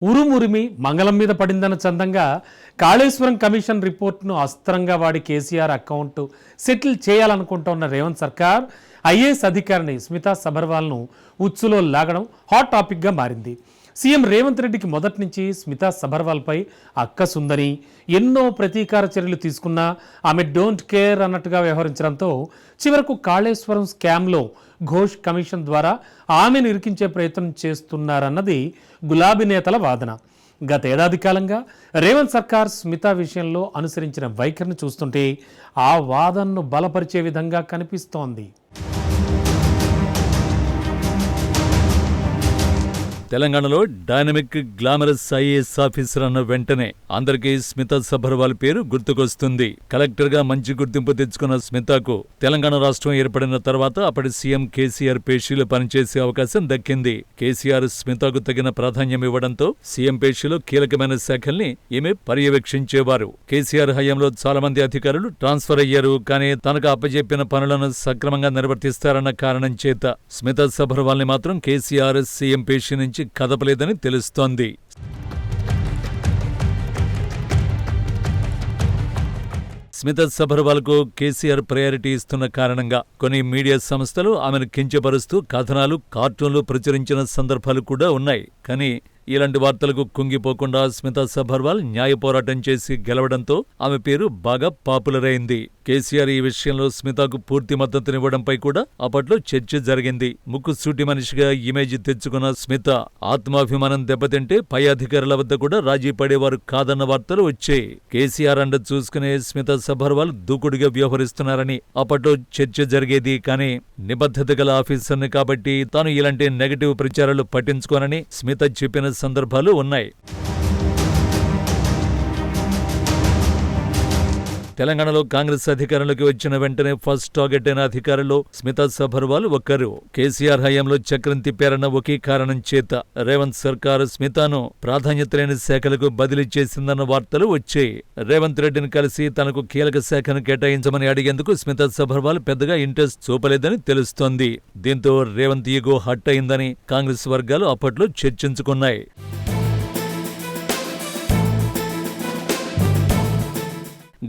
ఉరుమురిమి మంగళం మీద పడిందన్న చందంగా కాళేశ్వరం కమిషన్ రిపోర్ట్ను అస్త్రంగా వాడి కేసీఆర్ అకౌంట్ సెటిల్ చేయాలనుకుంటోన్న రేవంత్ సర్కార్ ఐఏఎస్ అధికారిని స్మితా సబర్వాల్ను ఉచ్చులో లాగడం హాట్ టాపిక్గా మారింది. సీఎం రేవంత్ రెడ్డికి మొదటి నుంచి స్మితా సబర్వాల్పై అక్కసుందని, ఎన్నో ప్రతీకార చర్యలు తీసుకున్నా ఆమె డోంట్ కేర్ అన్నట్టుగా వ్యవహరించడంతో చివరకు కాళేశ్వరం స్కామ్లో ఘోష్ కమిషన్ ద్వారా ఆమెను ఇరికించే ప్రయత్నం చేస్తున్నారన్నది గులాబీ నేతల వాదన. గత ఏడాది కాలంగా రేవంత్ సర్కార్ స్మితా విషయంలో అనుసరించిన వైఖరిని చూస్తుంటే ఆ వాదనను బలపరిచే విధంగా కనిపిస్తోంది. తెలంగాణలో డైనమిక్ గ్లామరస్ ఐఏఎస్ ఆఫీసర్ అన్న వెంటనే అందరికీ స్మితా సబర్వాల్ పేరు గుర్తుకొస్తుంది. కలెక్టర్ గా మంచి గుర్తింపు తెచ్చుకున్న స్మితాకు తెలంగాణ రాష్ట్రం ఏర్పడిన తర్వాత అప్పటి సీఎం కేసీఆర్ పేషీలో పనిచేసే అవకాశం దక్కింది. కేసీఆర్ స్మితాకు తగిన ప్రాధాన్యం ఇవ్వడంతో సీఎం పేషీలో కీలకమైన శాఖల్ని ఈమె పర్యవేక్షించేవారు. కేసీఆర్ హయాంలో చాలా మంది అధికారులు ట్రాన్స్ఫర్ అయ్యారు. కానీ తనకు అప్పజెప్పిన పనులను సక్రమంగా నిర్వర్తిస్తారన్న కారణం చేత స్మితా సబర్వాల్ ని మాత్రం కేసీఆర్ సీఎం పేషీ నుంచి కదపలేదని తెలుస్తోంది. స్మితా సబర్వాల్కు కేసీఆర్ ప్రయారిటీ ఇస్తున్న కారణంగా కొన్ని మీడియా సంస్థలు ఆమెను కించపరుస్తూ కథనాలు, కార్టూన్లు ప్రచురించిన సందర్భాలు కూడా ఉన్నాయి. కానీ ఇలాంటి వార్తలకు కుంగిపోకుండా స్మితా సబర్వాల్ న్యాయ పోరాటం చేసి గెలవడంతో ఆమె పేరు బాగా పాపులర్ అయింది. కేసీఆర్ ఈ విషయంలో స్మితాకు పూర్తి మద్దతునివ్వడంపై కూడా అప్పట్లో చర్చ జరిగింది. ముక్కుసూటి మనిషిగా ఇమేజ్ తెచ్చుకున్న స్మిత ఆత్మాభిమానం దెబ్బతింటే పై అధికారుల వద్ద కూడా రాజీ పడేవారు కాదన్న వార్తలు వచ్చాయి. కేసీఆర్ అండ చూసుకునే స్మితా సబర్వాల్ దూకుడుగా వ్యవహరిస్తున్నారని అప్పట్లో చర్చ జరిగేది. కానీ నిబద్ధత గల ఆఫీసర్ని కాబట్టి తాను ఇలాంటి నెగటివ్ ప్రచారాలు పట్టించుకోనని స్మిత చెప్పిన సందర్భాలు ఉన్నాయి. తెలంగాణలో కాంగ్రెస్ అధికారంలోకి వచ్చిన వెంటనే ఫస్ట్ టార్గెట్ అయిన అధికారుల్లో స్మితా సబర్వాల్ ఒక్కరు. కేసీఆర్ హయాంలో చక్రం తిప్పారన్న ఒకే కారణం చేత రేవంత్ సర్కారు స్మితాను ప్రాధాన్యత లేని శాఖలకు బదిలీ చేసిందన్న వార్తలు వచ్చాయి. రేవంత్ రెడ్డిని కలిసి తనకు కీలక శాఖను కేటాయించమని అడిగేందుకు స్మితా సబర్వాల్ పెద్దగా ఇంట్రెస్ట్ చూపలేదని తెలుస్తోంది. దీంతో రేవంత్ ఈగో హట్ అయిందని కాంగ్రెస్ వర్గాలు అప్పట్లో చర్చించుకున్నాయి.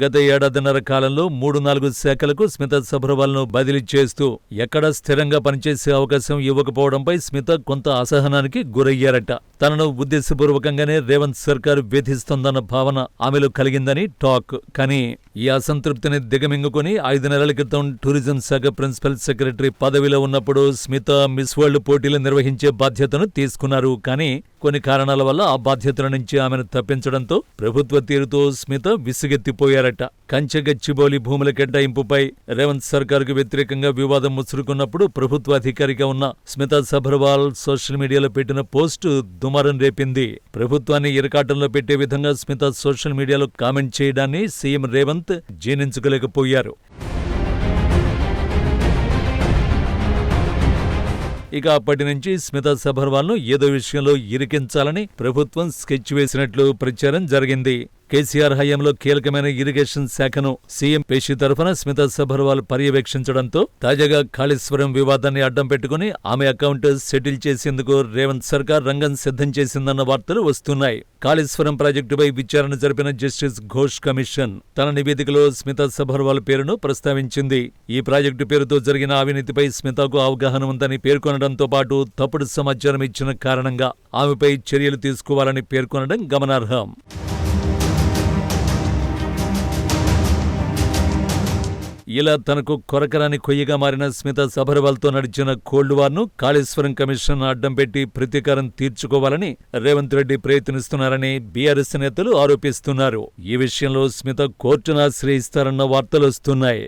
గత ఏడాదిన్నర కాలంలో 3-4 శాఖలకు స్మితా సబర్వాల్ను బదిలీ చేస్తూ ఎక్కడా స్థిరంగా పనిచేసే అవకాశం ఇవ్వకపోవడంపై స్మిత కొంత అసహనానికి గురయ్యారట. తనను ఉద్దేశపూర్వకంగానే రేవంత్ సర్కారు వేధిస్తోందన్న భావన ఆమెలో కలిగిందని టాక్. కానీ ఈ అసంతృప్తిని దిగమింగుకుని 5 నెలల క్రితం టూరిజం శాఖ ప్రిన్సిపల్ సెక్రటరీ పదవిలో ఉన్నప్పుడు స్మిత మిస్ వరల్డ్ పోటీలు నిర్వహించే బాధ్యతను తీసుకున్నారు. కానీ కొన్ని కారణాల వల్ల ఆ బాధ్యతల నుంచి ఆమెను తప్పించడంతో ప్రభుత్వ తీరుతో స్మిత విసుగెత్తిపోయారట. కంచెగచ్చిబౌలి భూముల కేటాయింపుపై రేవంత్ సర్కారుకు వ్యతిరేకంగా వివాదం ముసురుకున్నప్పుడు ప్రభుత్వ అధికారిగా ఉన్న స్మితా సబర్వాల్ సోషల్ మీడియాలో పెట్టిన పోస్టు దుమారం రేపింది. ప్రభుత్వాన్ని ఇరకాటంలో పెట్టే విధంగా స్మిత సోషల్ మీడియాలో కామెంట్ చేయడాన్ని సీఎం రేవంత్ జీర్ణించుకోలేకపోయారు. ఇక అప్పటి నుంచి స్మితా సబర్వాల్ను ఏదో విషయంలో ఇరికించాలని ప్రభుత్వం స్కెచ్ వేసినట్లు ప్రచారం జరిగింది. కేసీఆర్ హయాంలో కీలకమైన ఇరిగేషన్ శాఖను సీఎం పేషీ తరఫున స్మితా సబర్వాల్ పర్యవేక్షించడంతో తాజాగా కాళేశ్వరం వివాదాన్ని అడ్డం పెట్టుకుని ఆమె అకౌంట్ సెటిల్ చేసేందుకు రేవంత్ సర్కార్ రంగం సిద్ధం చేసిందన్న వార్తలు వస్తున్నాయి. కాళేశ్వరం ప్రాజెక్టుపై విచారణ జరిపిన జస్టిస్ ఘోష్ కమిషన్ తన నివేదికలో స్మితా సబర్వాల్ పేరును ప్రస్తావించింది. ఈ ప్రాజెక్టు పేరుతో జరిగిన అవినీతిపై స్మితాకు అవగాహన ఉందని పేర్కొనడంతో పాటు తప్పుడు సమాచారం ఇచ్చిన కారణంగా ఆమెపై చర్యలు తీసుకోవాలని పేర్కొనడం గమనార్హం. ఇలా తనకు కొరకరాని కొయ్యగా మారిన స్మితా సబర్వాల్తో నడిచిన కోల్డ్ వార్ను కాళేశ్వరం కమిషన్ అడ్డం పెట్టి ప్రతీకారం తీర్చుకోవాలని రేవంత్ రెడ్డి ప్రయత్నిస్తున్నారని బీఆర్ఎస్ నేతలు ఆరోపిస్తున్నారు. ఈ విషయంలో స్మిత కోర్టును ఆశ్రయిస్తారన్న వార్తలొస్తున్నాయి.